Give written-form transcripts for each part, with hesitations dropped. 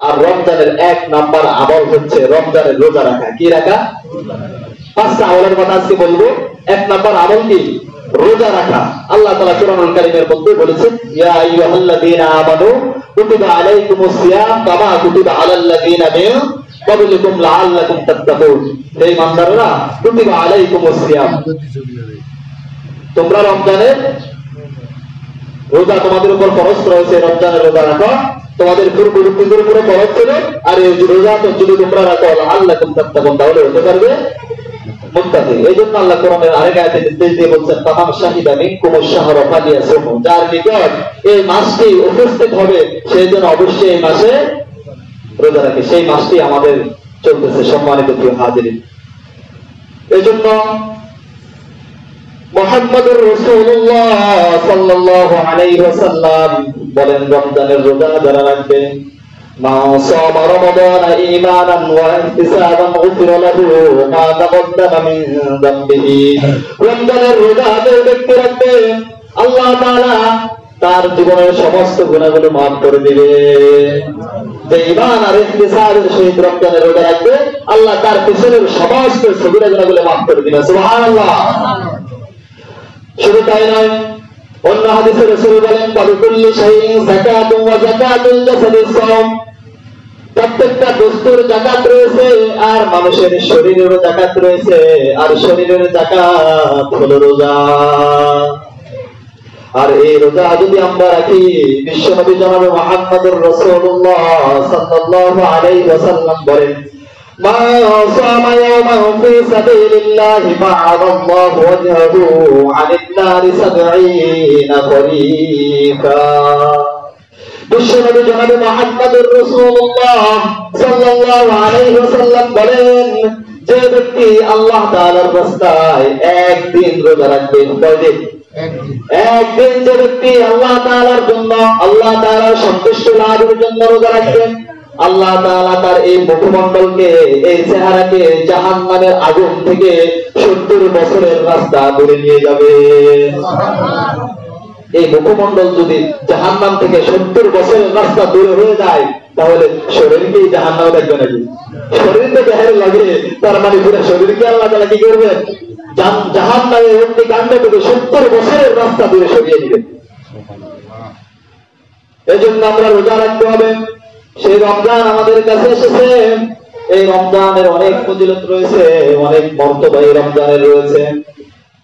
আর রমজানের 1 নাম্বার আমল হচ্ছে রমজানের রোজা রাখা। কি রাখা? 5টা আমলের কথা আজকে বলবো। 1 নাম্বার আমল কি? রোজা রাখা। আল্লাহ তাআলা কোরআনুল কারীমের মধ্যে বলেছেন, ইয়া আইয়ুহাল্লাযীনা আমানু কুতিবা আলাইকুমুস সিয়াম কামা কুতিবা আলাল্লাযীনা মিন ক্বাবলিকুম লাআল্লাকুম তাত্তাকুন। হে ইমানদাররা, কুতিবা আলাইকুমুস সিয়াম, তোমরা রমজানের রোজা তোমাদের উপর ফরজ রয়েছে, রমজানের রোজা রাখো। তোমাদের পূর্ববর্তীদের উপরে ফরজ ছিল, আর এই রোজা তো যদি তোমরা রাখো লাআল্লাকুম তাত্তাকুন, তাহলে হতে পারবে মুত্তাকি। এইজন্য আল্লাহ কোরআনের আরেক আয়াতে নির্দেশ দিয়ে বলছেন, তামাম শাহিদা মিনকুমুশ শাহরা ফালিয়াসুমু, যার নিকট এই মাসটি উপস্থিত হবে সেই জন্য অবশ্যই এই মাসে রোজা রাখে। সেই মাসটি আমাদের চলতেছে। সম্মানিত প্রিয় হাজিরিন, এইজন্য মুহাম্মদুর রাসূলুল্লাহ সাল্লাল্লাহু আলাইহি ওয়াসাল্লাম বলেন, রমজানের রোজা যারা রাখবে, মা সামা রমাদানা ঈমানান ওয়া ইহতিসাবান গুফিরা লাহু মা তাকদ্দামা মিন যামবিহি। রমজানের রোজা যে ব্যক্তি রাখবে, আল্লাহ তাআলা তার জীবনের সমস্ত গুনাহগুলো মাফ করে দিবে। যে ঈমান আর ইহতিসাবের সহিত রমজানের রোজা রাখবে, আল্লাহ তার পিছনের সমস্ত সগীরা গুনাহগুলো মাফ করে দিবে। সুবহানাল্লাহ। শুধু তাই নয়, অন্য হাদিসে রাসূল বলেন, ফালিকুল্লি শাইইন যাকাতুন ওয়া যাকাতুল জাসাদিস সাওম, প্রত্যেকটা বস্তুর যাকাত রয়েছে আর মানুষের শরীরেরও যাকাত রয়েছে, আর শরীরের যাকাত হলো রোজা। আর এই রোজা যদি আমরা রাখি, বিশ্বনবী জনাব মুহাম্মদুর রাসূলুল্লাহ সাল্লাল্লাহু আলাইহি ওয়াসাল্লাম বলেন, মা সামা ইয়াওমান ফি সাবিলিল্লাহি বা'আদাল্লাহু ওয়াজহাহু আনিন নারি 70 খরিফা। বিশ্বনবী জনাব মুহাম্মদুর রাসূলুল্লাহ সাল্লাল্লাহু আলাইহি ওয়াসাল্লাম বলেন, যে ব্যক্তি আল্লাহ তাআলার রাস্তায় একদিন রোজা রাখবে, কয়দিন? একদিন। যে ব্যক্তি আল্লাহ তাআলার জন্য, আল্লাহ তাআলার সন্তুষ্টি লাভের জন্য রোজা রাখবেন, আল্লাহ তাআলা তার এই মুখমণ্ডলকে, এই চেহারাকে জাহান্নামের আগুন থেকে 70 বছরের রাস্তা দূরে নিয়ে যাবে। এই মুখমণ্ডল যদি জাহান্নাম থেকে 70 বছরের রাস্তা দূরে হয়ে যায়, তাহলে শরীরকেই জাহান্নামে দেখবে নাকি? শরীর তো দেহের লাগে, তার মানে পুরো শরীরকে আল্লাহ তাআলা কি করবে? জাহান্নামের অগ্নিকাণ্ড থেকে 70 বছরের রাস্তা দূরে সরিয়ে দিবে। এই জন্য আমরা রোজা রাখতে হবে। সেই রমজান আমাদের কাছে এসেছে, এই রমজানের অনেক ফজিলত রয়েছে, অনেক মর্তবা এই রমজানের রয়েছে।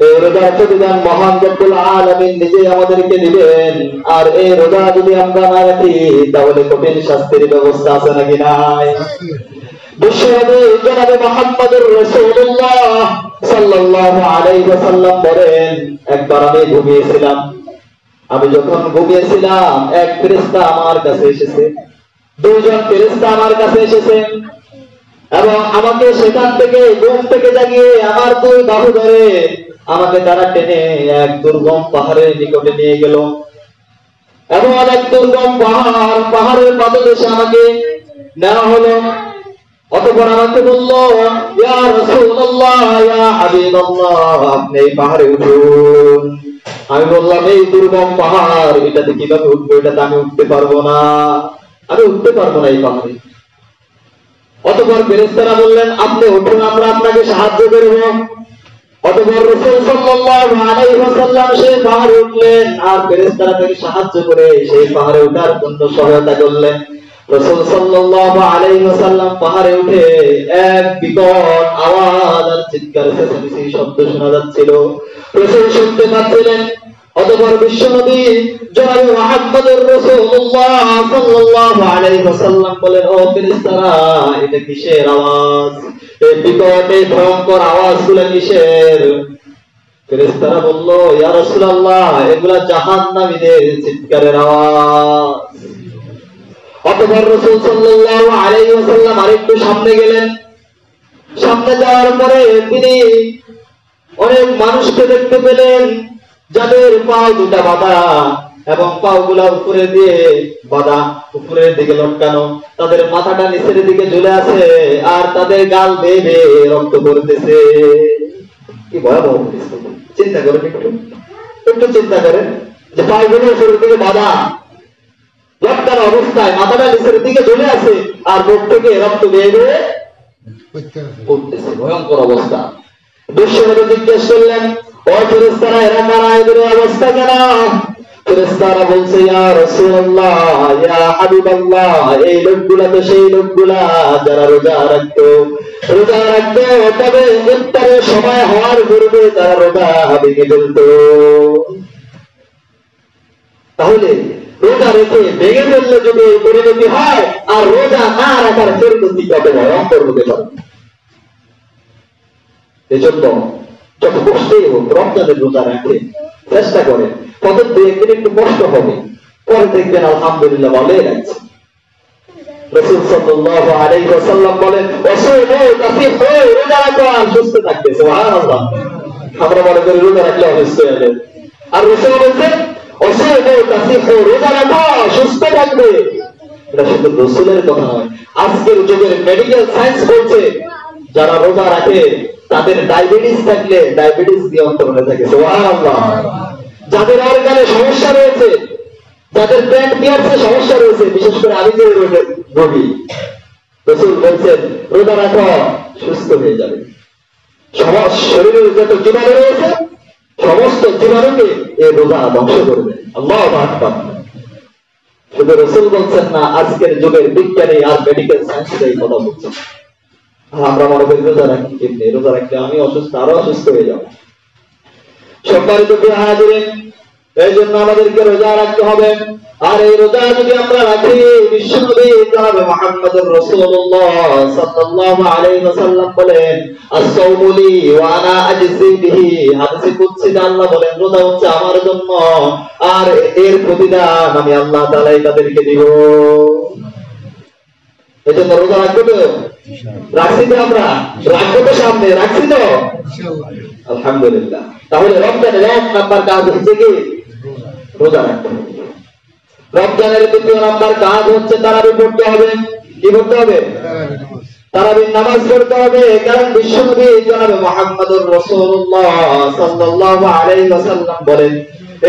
এই রোজার প্রতিদান মহান রব্বুল আলামিন নিজে আমাদেরকে দিবেন। আর এই রোজা যদি আমরা না রাখি, তাহলে কঠিন শাস্তির ব্যবস্থা আছে নাকি নাই? বিশ্বনবী জনাব মুহাম্মদুর রাসূলুল্লাহ সাল্লাল্লাহু আলাইহি ওয়াসাল্লাম বলেন, একবার আমি ঘুমিয়েছিলাম। আমি যখন ঘুমিয়েছিলাম, এক ফেরেশতা আমার কাছে এসেছে, 2 জন ফেরেশতা আমার কাছে এসেছে এবং আমাকে সেখান থেকে ঘুম থেকে জাগিয়ে আমার 2 বাহু ধরে আমাকে তারা টেনে এক দুর্গম পাহাড়ের নিকটে নিয়ে গেল এবং এক দুর্গম পাহাড়ের পাদদেশে আমাকে নেওয়া হলো। অতঃপর আমাকে বলল, ইয়া রাসূলুল্লাহ, ইয়া হাবিবাল্লাহ, আপনি এই পাহাড়ে উঠুন। আমি বললাম, এই দুর্গম পাহাড়, এটাতে কিভাবে উঠবো? এটাতে আমি উঠতে পারবো না, আমি উঠতে পারবো না এই পাহাড়ে। অতঃপর ফেরেশতারা বললেন, আপনি উঠুন, আমরা আপনাকে সাহায্য করব। অতঃপর রাসূল সাল্লাল্লাহু আলাইহি ওয়াসাল্লাম সেই পাহাড়ে উঠলেন আর ফেরেশতারা তাকে সাহায্য করে সেই পাহাড়ে ওঠার জন্য সহায়তা করলেন। রাসূল সাল্লাল্লাহু আলাইহি ওয়াসাল্লাম পাহাড়ে উঠে এক বিকট আওয়াজ আর চিৎকার চেঁচামেচি শব্দ শোনা যাচ্ছিল, রাসূল শুনতে পাচ্ছিলেন। অতঃপর বিশ্বনবী জনাব মুহাম্মদুর রাসূলুল্লাহ সাল্লাল্লাহু আলাইহি ওয়াসাল্লাম বলেন, ও ফেরেশতারা, এটা কিসের আওয়াজ? এই বিকট এই ভয়ঙ্কর আওয়াজগুলো কিসের? ফেরেশতারা বলল, ইয়া রাসূলুল্লাহ, এগুলা জাহান্নামীদের চিৎকারের আওয়াজ। অতঃপর রাসূল সাল্লাল্লাহু আলাইহি ওয়াসাল্লাম আরেকটু সামনে গেলেন। সামনে যাওয়ার পরে তিনি অনেক মানুষকে দেখতে পেলেন, যাদের পা দুটা বাঁধা এবং পাগুলা উপরে দিয়ে বাঁধা, উপরের দিকে লটকানো, তাদের মাথাটা নিচের দিকে ঝুলে আছে আর তাদের গাল বেয়ে বেয়ে রক্ত পড়তেছে। কি ভয়াবহ! চিন্তা করেন, একটু চিন্তা করেন যে পাগুলো উপরের দিকে বাঁধা, লটকানো অবস্থায় মাথাটা নিচের দিকে ঝুলে আছে আর মুখ থেকে রক্ত বের হয়ে পড়তেছে, ভয়ঙ্কর অবস্থা। বিশ্বনবী জিজ্ঞেস করলেন, ও ফেরেশতারা, এরা কারা, এদের অবস্থা কেন? ফেরেশতারা বলছে, ইয়া রাসূলুল্লাহ, ইয়া হাবিবাল্লাহ, এই লোকগুলা তো সেই লোকগুলা যারা রোজা রাখতো, তবে ইফতারের সময় হওয়ার পূর্বে তারা রোজা ভেঙে ফেলতো। তাহলে রোজা রেখে ভেঙে ফেললে যদি এই পরিণতি হয়, আর রোজা না রাখার পরিণতি কত ভয়ঙ্কর হতে পারে। এজন্য যত কষ্টই হোক রমজানের রোজা রাখে চেষ্টা করেন, প্রথম দুই একদিন একটু কষ্ট হবে, পরে দেখবেন আলহামদুলিল্লাহ ভালোই লাগছে। রাসূল সাল্লাল্লাহু আলাইহি ওয়াসাল্লাম বলেন, রোজা রাখো আর সুস্থ থাকবে। সুবহানাল্লাহ। আমরা মনে করি রোজা রাখলে অসুস্থ হয়ে যাবে, আর রাসূল বলেন রোজা রাখো সুস্থ থাকবে। এটা শুধু রাসূলের কথা নয়, আজকের যুগের মেডিকেল সায়েন্স বলছে যারা রোজা রাখে তাদের ডায়াবেটিস থাকলে ডায়াবেটিস নিয়ন্ত্রণে থাকে। সুবহানাল্লাহ। যাদের অর্গানে সমস্যা রয়েছে, যাদের প্যানক্রিয়াসে সমস্যা রয়েছে, বিশেষ করে আমি যে রোগী, রাসূল বলছেন রোজা রাখো সুস্থ হয়ে যাবে। শরীরের যত জীবাণু রয়েছে সমস্ত জীবাণুকে এই রোজা ধ্বংস করবে। আল্লাহু আকবার। শুধু রাসূল বলছেন না, আজকের যুগের বিজ্ঞানী আর মেডিকেল সায়েন্স এই কথা বলছেন। আমরা মনে করি রোজা রাখি, কিন্তু রোজা রাখলে আমি অসুস্থ, আরো অসুস্থ হয়ে যাব। সম্মানিত হাজিরিন, এই জন্য আমাদেরকে রোজা রাখতে হবে। আর এই রোজা যদি আমরা রাখি, বিশ্বনবী জনাবে মুহাম্মদুর রাসূলুল্লাহ সাল্লাল্লাহু আলাইহি ওয়াসাল্লাম বলেন, আস-সাওমু লি ওয়া আনা আজজি বিহি। হাদিসে কুদসিতে আল্লাহ বলেন, রোজা হচ্ছে আমার জন্য, আর এর প্রতিদান আমি আল্লাহ তাআলাই তাদেরকে দিব। এজন্য রোজা রাখবো তো, রাখছি তো, আমরা রাখবো তো, সামনে রাখছি তো আলহামদুলিল্লাহ। তাহলে রমজানের 1 নাম্বার কাজ হচ্ছে কি? রোজা রাখতে হবে। রমজানের 2 নাম্বার কাজ হচ্ছে তারাবি পড়তে হবে। কি পড়তে হবে? তারাবির নামাজ পড়তে হবে। কারণ বিশ্বনবী জনাবে মুহাম্মদুর রাসূলুল্লাহ সাল্লাল্লাহু আলাইহি ওয়াসাল্লাম বলেন,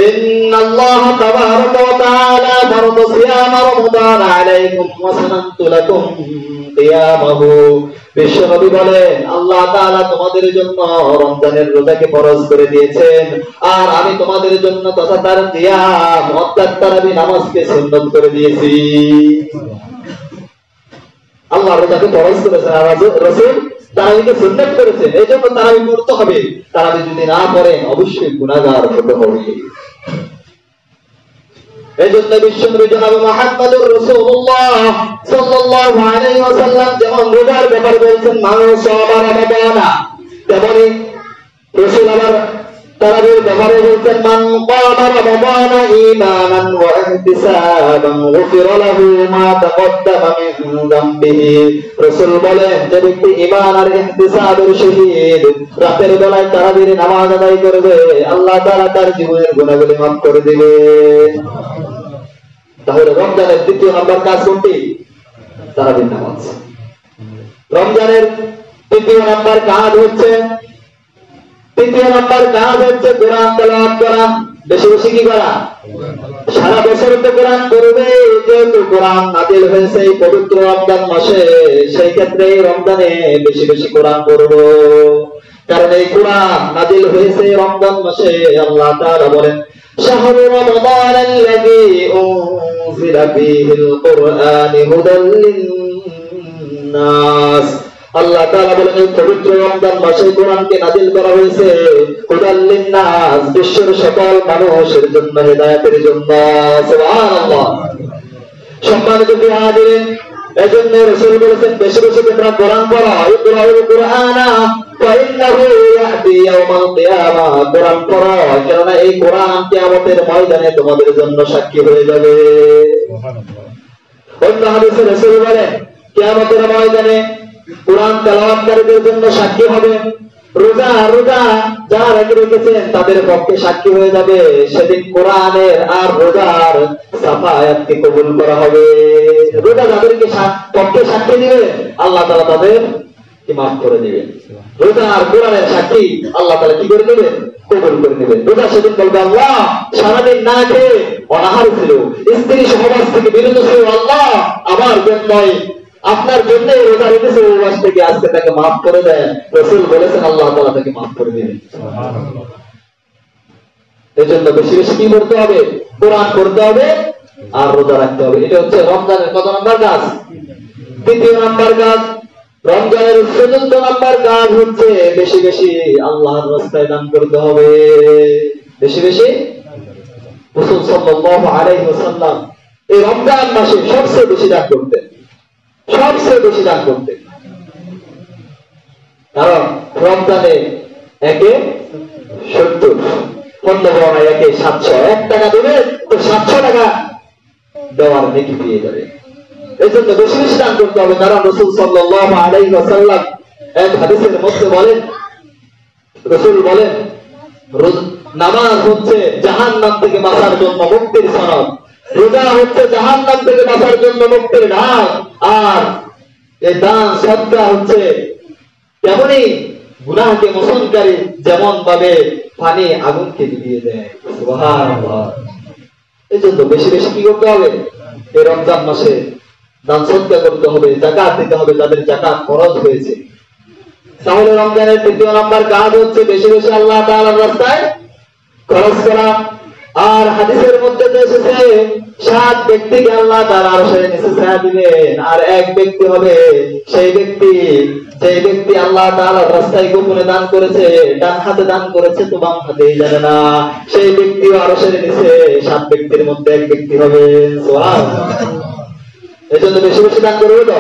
ইন্নাল্লাহ তাবারাকা ওয়া তাআলা ফারাদা সিয়াম রমাদান আলাইকুম ওয়া সানাতু লাকুম কিয়ামাহু। বিশ্বনবী বলেন, আল্লাহ তাআলা তোমাদের জন্য রমজানের রোজাকে ফরজ করে দিয়েছেন, আর আমি তোমাদের জন্য তথা তার কিয়াম অর্থাৎ তারাবি নামাজকে সুন্নাত করে দিয়েছি। আল্লাহ রোজাকে ফরজ করেছেন আর রাসূল তারাবিকে সুন্নাত করেছেন। এইজন্য তারাবি পড়তে হবে। তারাবি যদি না পড়েন অবশ্যই গুনাহগার হতে হবে। এইজন্য বিশ্বনবী জনাবে মুহাম্মদুর রাসূলুল্লাহ সাল্লাল্লাহু আলাইহি ওয়াসাল্লাম যেমন রোজার ব্যাপারে বলেছেন মান সাওমা রমাদানা, তেমনি রাসূল আবার তারাবির ব্যাপারে বলছেন মান কামা রমাদানা ঈমানান ওয়া ইহতিসাবান গুফিরা লাহু মা তাকদ্দামা মিন যামবিহি। রাসূল বলেন, যে ব্যক্তি ঈমান আর ইহতিসাবের সহিত রাতের বেলায় তারাবির নামাজ আদায় করবে, আল্লাহ তাআলা তার জীবনের গুনাহগুলো মাফ করে দিবে। তাহলে রমজানের 2 নাম্বার কাজ কোনটি? তারাবির নামাজ। রমজানের 3 নাম্বার কাজ হচ্ছে কোরআন তেলাওয়াত করা। বেশি বেশি কি করা? সারা বছর তো কোরআন পড়বে, যেহেতু কোরআন নাযিল হয়েছে এই পবিত্র রমজান মাসে, সেই ক্ষেত্রে রমজানে বেশি বেশি কোরআন পড়বো। কারণ এই কোরআন নাযিল হয়েছে রমজান মাসে। আল্লাহ তাআলা বলেন, শাহরু রমাদান আল্লাযী উনজিলা ফীহিল কুরআন হুদাল লিন-নাস। আল্লাহ তাআলা বলেন, এই পবিত্র রমজান মাসে কোরআনকে নাযিল করা হয়েছে হুদাল লিন-নাস, বিশ্বের সকল মানুষের জন্য, হেদায়েতের জন্য। সুবহানাল্লাহ। সম্মানিত হাজিরিন, এজন্য রাসূল বলেছেন, বেশি বেশি তোমরা কোরআন পড়ো। ইকরাউল কুরআনা ফাইন্নাহু ইয়াতি ইয়াউমাল কিয়ামাহ। কোরআন পড়ো, কারণ এই কোরআন কিয়ামতের ময়দানে তোমাদের জন্য সাক্ষী হয়ে যাবে। সুবহানাল্লাহ। অন্য হাদিসে রাসূল বলেন, কিয়ামতের ময়দানে কোরআন তেলাওয়াতকারীদের জন্য সাক্ষী হবে। রোজা যারা রেখেছেন তাদের পক্ষে সাক্ষী হয়ে যাবে। সেদিন কোরআনের আর রোজার সাফায়াতকে কবুল করা হবে। রোজা যাদেরকে পক্ষে সাক্ষী দিবে, আল্লাহ তাআলা তাদের কি মাফ করে দিবেন। রোজা আর কোরআনের সাক্ষী আল্লাহ তাআলা কি করে নেবেন? কবুল করে নেবেন। রোজা সেদিন বলবে আল্লাহ সারাদিন না খেয়ে অনাহার ছিল, স্ত্রী সহবাস থেকে বিরত ছিল, আল্লাহ আমার জন্যই আপনার জন্য রোজা রেখেছে, ওই মাস থেকে আজকে তাকে মাফ করে দেন। রাসূল বলেছেন আল্লাহ তাআলা তাকে মাফ করে দিবেন। সুবহানাল্লাহ। এই জন্য বেশি বেশি কি করতে হবে? কোরআন পড়তে হবে আর রোজা রাখতে হবে। এটা হচ্ছে রমজানের কত নাম্বার কাজ? দ্বিতীয় নাম্বার কাজ। রমজানের ৪র্থ নাম্বার কাজ হচ্ছে বেশি বেশি আল্লাহর রাস্তায় দান করতে হবে। বেশি বেশি রাসূল সাল্লাল্লাহু আলাইহি ওয়াসাল্লাম এই রমজান মাসে সবচেয়ে বেশি দান করতেন, সবচেয়ে বেশি দান করতেন। কারণ রমজানে একে ৭০, পণ্যবরণা একে ৭০০, ১ টাকা দেবে তো ৭০০ টাকা দেওয়ার নেকি পেয়ে যাবে। এই জন্য বেশি বেশি দান করতে হবে। কারণ রাসূল সাল্লাল্লাহু আলাইহি ওয়াসাল্লাম এক হাদিসের মধ্যে বলেন, রাসূল বলেন নামাজ হচ্ছে জাহান্নাম থেকে বাঁচার জন্য মুক্তির সনদ, রোজা হচ্ছে জাহান্নাম থেকে বাঁচার জন্য মুক্তির ঢাল, আর এই দান সদকা হচ্ছে তেমনই গুনাহকে মোচনকারী, যেমন ভাবে পানি আগুনকে নিভিয়ে দেয়। সুবহানাল্লাহ। এই জন্য বেশি বেশি কি করতে হবে? এই রমজান মাসে দান সদকা করতে হবে, যাকাত দিতে হবে যাদের যাকাত ফরজ হয়েছে। তাহলে রমজানের ৩য় নাম্বার কাজ হচ্ছে বেশি বেশি আল্লাহ তাআলার রাস্তায় খরচ করা। আর হাদিসের মধ্যে এসেছে 7 ব্যক্তিকে আল্লাহ তাআলা আরশের নিচে ছায়া দিবেন, আর এক ব্যক্তি হবে সেই ব্যক্তি যে ব্যক্তি আল্লাহ তাআলার রাস্তায় গোপনে দান করেছে, ডান হাতে দান করেছে তো বাম হাতেই জানে না, সেই ব্যক্তিও আরশের নিচে 7 ব্যক্তির মধ্যে এক ব্যক্তি হবে। সুবহানাল্লাহ। এই জন্য বেশি বেশি দান করবে তো।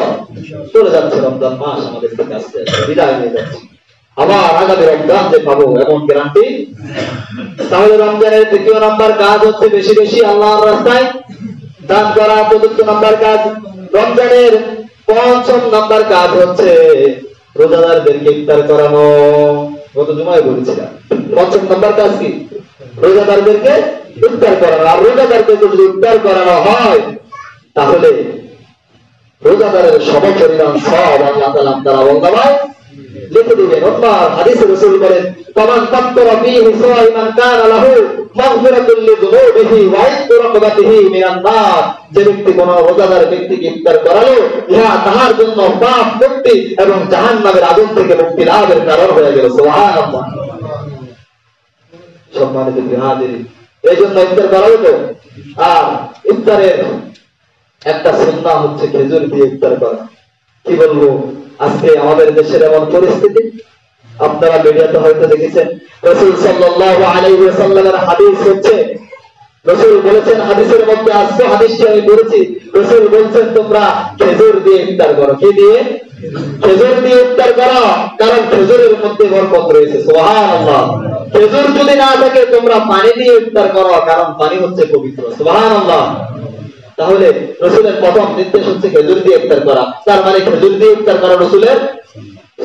চলে যাচ্ছে রমজান মাস আমাদের কাছে, আস্তে আস্তে বিদায় হয়ে যাচ্ছে, আবার আগামী রমজান যে পাবো এমন গ্যারান্টি। তাহলে রমজানের ৩য় নাম্বার কাজ হচ্ছে বেশি বেশি আল্লাহর রাস্তায় দান করা। ৪র্থ নাম্বার কাজ। রমজানের ৫ম নাম্বার কাজ হচ্ছে রোজাদারদেরকে ইফতার করানো। গত জুমায় বলেছিলাম ৫ম নাম্বার কাজ কি? রোজাদারদেরকে ইফতার করানো। আর রোজাদারদেরকে যদি ইফতার করানো হয় তাহলে রোজাদারের সমপরিমাণ সব আল্লাহ তাআলা তারা বলদাবায় লিখে দিবেন। অন্যান্য হাদিসে রাসূল বলেন ফামান ফাত্তারা ফীহি সাইমান কানা লাহু মাগফিরাতুল লিযুনুবিহি ওয়া ইতরাকাতিহি মিনান নার। যে ব্যক্তি কোন রোজাদার ব্যক্তিকে ইফতার করালো, ইহা তাহার জন্য পাপ মুক্তি এবং জাহান্নামের আগুন থেকে মুক্তি লাভের কারণ হয়ে গেল। সুবহানাল্লাহ। সম্মানিত হাজিরিন, এই জন্য ইফতার করালো তো। আর ইফতারের একটা সুন্নাহ হচ্ছে খেজুর দিয়ে ইফতার করা। কি বলবো, আজকে আমাদের দেশের এমন পরিস্থিতি, আপনারা মিডিয়াতে হয়তো দেখেছেন, রাসূল সাল্লাল্লাহু আলাইহি ওয়াসাল্লামের হাদিস হচ্ছে, রাসূল বলেছেন হাদিসের মধ্যে, আজকে হাদিসটি আমি পড়েছি, রাসূল বলেছেন তোমরা খেজুর দিয়ে ইফতার করো। কি দিয়ে? খেজুর দিয়ে ইফতার করো, কারণ খেজুরের মধ্যে বরকত রয়েছে। সুবহানাল্লাহ। খেজুর যদি না থাকে তোমরা পানি দিয়ে ইফতার করো, কারণ পানি হচ্ছে পবিত্র। সুবহানাল্লাহ। তাহলে রাসূলের প্রথম নির্দেশ হচ্ছে খেজুর দিয়ে ইফতার করা, তার মানে খেজুর দিয়ে ইফতার করা রাসূলের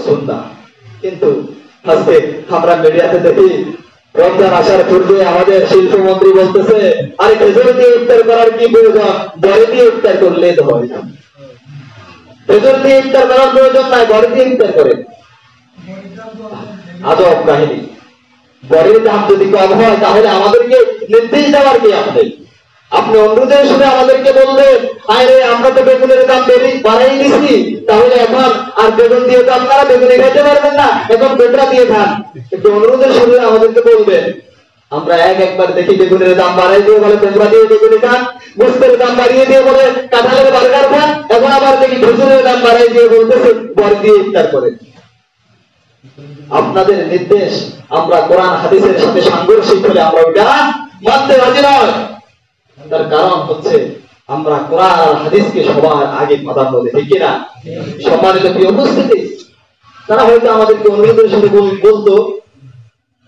সুন্নাহ। কিন্তু আজকে আমরা মিডিয়াতে দেখি রমজান আসার পূর্বে আমাদের শিল্পমন্ত্রী বলতেছে, আরে খেজুর দিয়ে ইফতার করার কি প্রয়োজন, বড়ি দিয়ে ইফতার করলেই তো হয়। খেজুর দিয়ে ইফতার করার প্রয়োজন নাই, বড়ি দিয়ে ইফতার করে। আজব কাহিনী। বড়ির দাম যদি কম হয় তাহলে আমাদেরকে নির্দেশ দেওয়ার কি আপনি? আপনি অনুরোধের শুনে আমাদেরকে বলবেন, আরে আমরা তো বেগুনের দাম বাড়াই দিচ্ছি, তাহলে এখন আর বেগুন দিয়ে তো আপনারা বেগুনি খেতে পারবেন না, এখন পেটরা দিয়ে খান। একটু অনুরোধের শুনে আমাদেরকে বলবেন। আমরা একবার দেখি বেগুনের দাম বাড়াই দিয়ে বলে পেটরা দিয়ে বেগুনি খান, গোস্তের দাম বাড়িয়ে দিয়ে বলে কাঁঠালের বার্গার খান, এখন আবার দেখি খেজুরের দাম বাড়াই দিয়ে বলতেছে বড়ি দিয়ে ইফতার করেন। আপনাদের নির্দেশ আমরা কোরআন হাদিসের সাথে সাংঘর্ষিক হলে আমরা ওটা মানতে রাজি নয়। তার কারণ হচ্ছে আমরা কোরআন আর হাদিসকে সবার আগে প্রাধান্য দিই, ঠিক কিনা? সম্মানিত প্রিয় উপস্থিতি, তারা হয়তো আমাদেরকে অনুরোধের সাথে বলতো,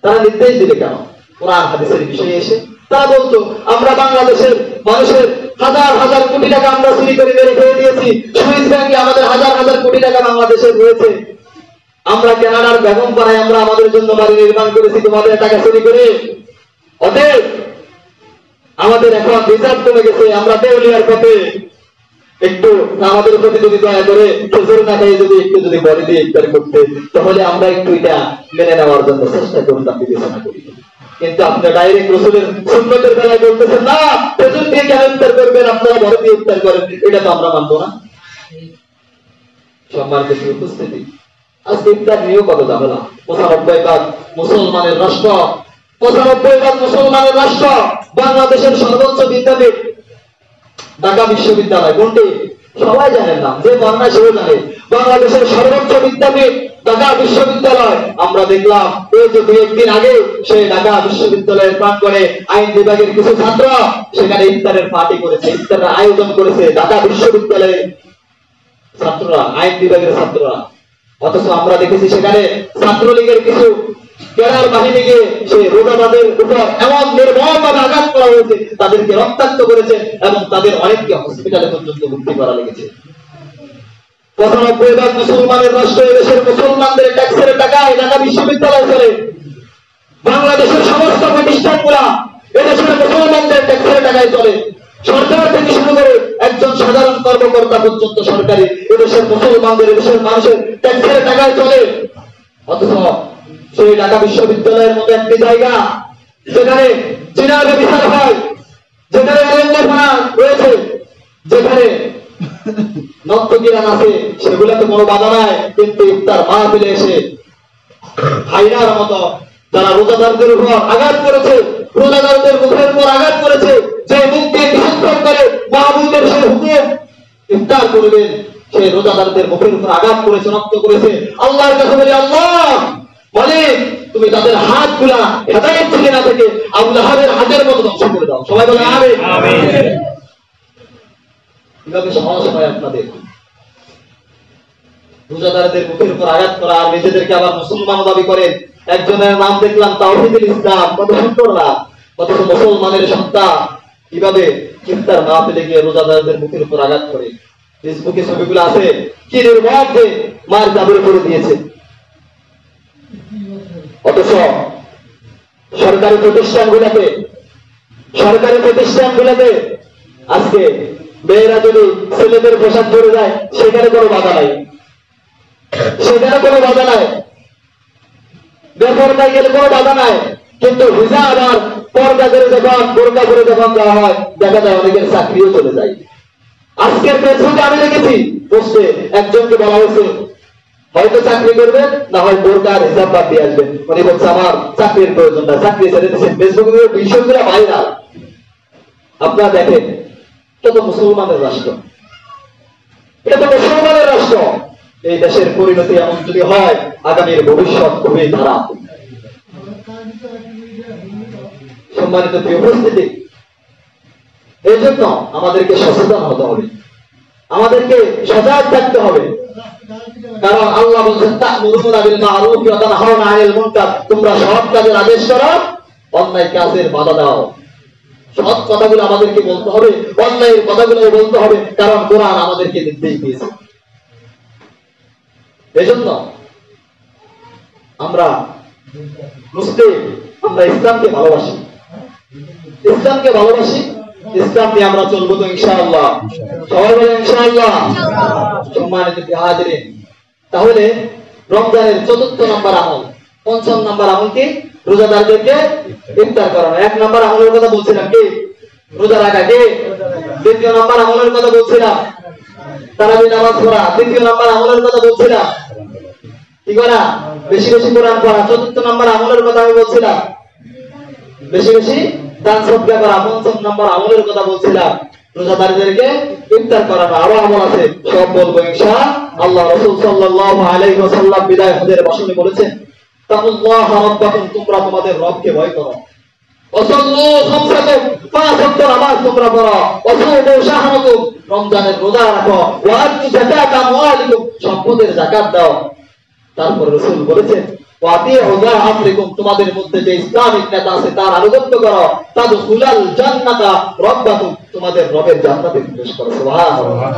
তারা নির্দেশ দিবে কেন কোরআন হাদিসের বিষয়ে এসে? তারা বলতো আমরা বাংলাদেশের মানুষের হাজার হাজার কোটি টাকা আমরা চুরি করে মেরে খেয়ে দিয়েছি, সুইস ব্যাংকে আমাদের হাজার হাজার কোটি টাকা বাংলাদেশের রয়েছে, আমরা কানাডার বেগম পাড়ায় আমরা আমাদের জন্য বাড়ি নির্মাণ করেছি তোমাদের টাকা চুরি করে, অতএব আমাদের এখন রিজার্ভ কমে গেছে, আমরা দেউলিয়ার পথে। একটু আমাদের প্রতি যদি দয়া করে খেজুর না খাই যদি একটু যদি বলে দিয়ে ইফতার করতে, তাহলে আমরা একটু এটা মেনে নেওয়ার জন্য চেষ্টা করতাম, বিবেচনা করি। কিন্তু আপনি ডাইরেক্ট রসুলের সুন্নতের বেলায় বলতেছেন না খেজুর দিয়ে কেন ইফতার করবেন, আপনারা বলে দিয়ে ইফতার করেন, এটা তো আমরা মানবো না। সম্মানিত উপস্থিতি, আজকে ইফতার নিয়েও কত ঝামেলা। ৯৫% মুসলমানের রাষ্ট্র, ৯৫% মুসলমানের রাষ্ট্র, বাংলাদেশের সর্বোচ্চ বিদ্যাপীঠ ঢাকা বিশ্ববিদ্যালয়। কোনটি? সবাই জানেন না, যে বাংলা সেও জানে। বাংলাদেশের সর্বোচ্চ বিদ্যাপীঠ ঢাকা বিশ্ববিদ্যালয়। আমরা দেখলাম এই যে ২-১ দিন আগে সেই ঢাকা বিশ্ববিদ্যালয়ের প্রাঙ্গণে আইন বিভাগের কিছু ছাত্র সেখানে ইফতারের পার্টি করেছে, ইফতারের আয়োজন করেছে ঢাকা বিশ্ববিদ্যালয়ের ছাত্ররা, আইন বিভাগের ছাত্ররা। অথচ আমরা দেখেছি সেখানে ছাত্রলীগের কিছু কেরার বাহিনীকে সেই রোজাদারদের উপর এমন নির্মমভাবে আঘাত করা হয়েছে, তাদেরকে রক্তাক্ত করেছে এবং তাদের অনেককে হসপিটালে পর্যন্ত ভর্তি করা লেগেছে। ৯৫% মুসলমানের রাষ্ট্র, দেশের মুসলমানদের ট্যাক্সের টাকায় ঢাকা বিশ্ববিদ্যালয় চলে। বাংলাদেশের সমস্ত প্রতিষ্ঠানগুলা এদেশের মুসলমানদের ট্যাক্সের টাকায় চলে। সরকার থেকে শুরু করে একজন সাধারণ কর্মকর্তা পর্যন্ত সরকারি এদেশের মুসলমানদের, এদেশের মানুষের ট্যাক্সের টাকায় চলে। অথচ সেই ঢাকা বিশ্ববিদ্যালয়ের মতো একটি জায়গা যেখানে জিনার বিচার হয়, যেখানে অলঙ্ঘনা রয়েছে, যেখানে নর্তকীরা আছে, সেগুলোতে কোনো বাধা নাই। কিন্তু ইফতার মাহফিলে এসে হাইনার মতো যারা রোজাদারদের উপর আঘাত করেছে, রোজাদারদের মুখের উপর আঘাত করেছে, যে মুখ দিয়ে নিয়ন্ত্রণ করে মাহবুবের সেই হুকুম ইফতার করবেন, সেই রোজাদারদের মুখের উপর আঘাত করেছে, রক্ত করেছে। আল্লাহর কাছে বলি, আল্লাহ বলে তুমি তাদের হাতগুলা হেদায়েত থেকে না থেকে আবু লাহাবের হাতের মতো ধ্বংস করে দাও। সবাই বলে আমিন। কিভাবে সাহস হয় আপনাদের রোজাদারদের মুখের উপর আঘাত করা, আর নিজেদেরকে আবার মুসলমান দাবি করেন। একজনের নাম দেখলাম তাওহীদুল ইসলাম, কত সুন্দর নাম, অথচ মুসলমানের সন্তান কিভাবে ইফতার মাহফিলে গিয়ে রোজাদারদের মুখের উপর আঘাত করে। ফেসবুকে ছবিগুলো আছে, কি নির্মমভাবে মার দাবি করে দিয়েছে। অথচ সরকারি প্রতিষ্ঠানগুলোতে আজকে মেয়েরা যদি ছেলেদের পোশাক পরে যায় সেখানে কোনো বাধা নাই, সেখানে কোনো বাধা নাই। বেপরদায় গেলে কোনো বাধা নাই। কিন্তু হিজাব আর পর্দা করে যখন, বোরকা করে যখন দেওয়া হয়, দেখা যায় অনেকের চাকরিও চলে যায়। আজকের ফেসবুকে আমি দেখেছি পোস্টে একজনকে বলা হয়েছে হয়তো চাকরি করবেন, না হয় বোরকা আর হিজাব বাদ দিয়ে আসবেন। উনি বলছে আমার চাকরির প্রয়োজন না, চাকরি ছেড়ে দিচ্ছেন। ফেসবুকে বিষয়গুলো ভাইরাল। আপনারা দেখেন, এটা তো মুসলমানের রাষ্ট্র, এটা তো মুসলমানের রাষ্ট্র। এই দেশের পরিণতি এমন যদি হয়, আগামীর ভবিষ্যৎ খুবই খারাপ। সম্মানিত উপস্থিতি, এই জন্য আমাদেরকে সচেতন হতে হবে, আমাদেরকে সজাগ থাকতে হবে। কারণ আল্লাহ বলছেন তা'মুরুনা বিল মা'রুফ ওয়া তানহাউনা আনিল মুনকার, তোমরা সৎ কাজের আদেশ করো, অন্যায় কাজের বাধা দাও। সৎ কথাগুলো আমাদেরকে বলতে হবে, অন্যায়ের কথাগুলো বলতে হবে, কারণ কোরআন আমাদেরকে নির্দেশ দিয়েছে। এজন্য আমরা মুসলিম, আমরা ইসলামকে ভালোবাসি, ইসলামকে ভালোবাসি, ইসলাম নিয়ে আমরা চলবো তো ইনশাআল্লাহ। সবাই বলেন ইনশাআল্লাহ। সম্মানিত হাজিরিন, তাহলে রমজানের ৪র্থ নম্বর আমল, ৫ম নম্বর আমল কি? রোজাদারদেরকে ইফতার করানো। ১ নম্বর আমলের কথা বলছিলাম কি? রোজা রাখা। কি? ২য় নম্বর আমলের কথা বলছিলাম তারাবি নামাজ পড়া। ৩য় নম্বর আমলের কথা বলছিলাম কি করা? বেশি বেশি কোরআন পড়া। ৪র্থ নম্বর আমলের কথা আমি বলছিলাম বেশি বেশি দান সদকা করা। ৫ম নম্বর আমলের কথা বলছিলাম রোজাদারদেরকে ইফতার করানো। আরো আমল আছে, সব বলবো ইনশাআল্লাহ। রাসূল সাল্লাল্লাহু আলাইহি ওয়াসাল্লাম বিদায় হজের ভাষণে বলেছেন, তাকুল্লাহ রাব্বাকুম, তোমরা তোমাদের রবকে ভয় করো। ওয়াসাল্লু খামসাকুম, ৫ ওয়াক্ত নামাজ তোমরা পড়ো। ওয়াসুমু শাহরাকুম, রমজানের রোজা রাখো। ওয়া আতু যাকাতা আমওয়ালিকুম, সম্পদের যাকাত দাও। তারপর রাসূল বলেছেন, ওয়াতিউ যা আমরিকুম, তোমাদের মধ্যে যে ইসলামিক নেতা আছে তার আনুগত্য করো। তাদখুলাল জান্নাতা রাব্বাকুম, তোমাদের রবের জান্নাতে প্রবেশ করো। সুবহানাল্লাহ।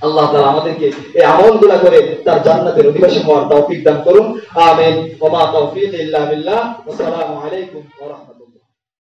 আল্লাহ তাআলা আমাদেরকে এই আমলগুলো করে তার জান্নাতের অধিবাসী হওয়ার তৌফিক দান করুন। আমিন। ওয়া মা তাওফীক ইল্লা বিল্লাহ। আসসালামু আলাইকুম ওয়া রাহমাতুল্লাহ।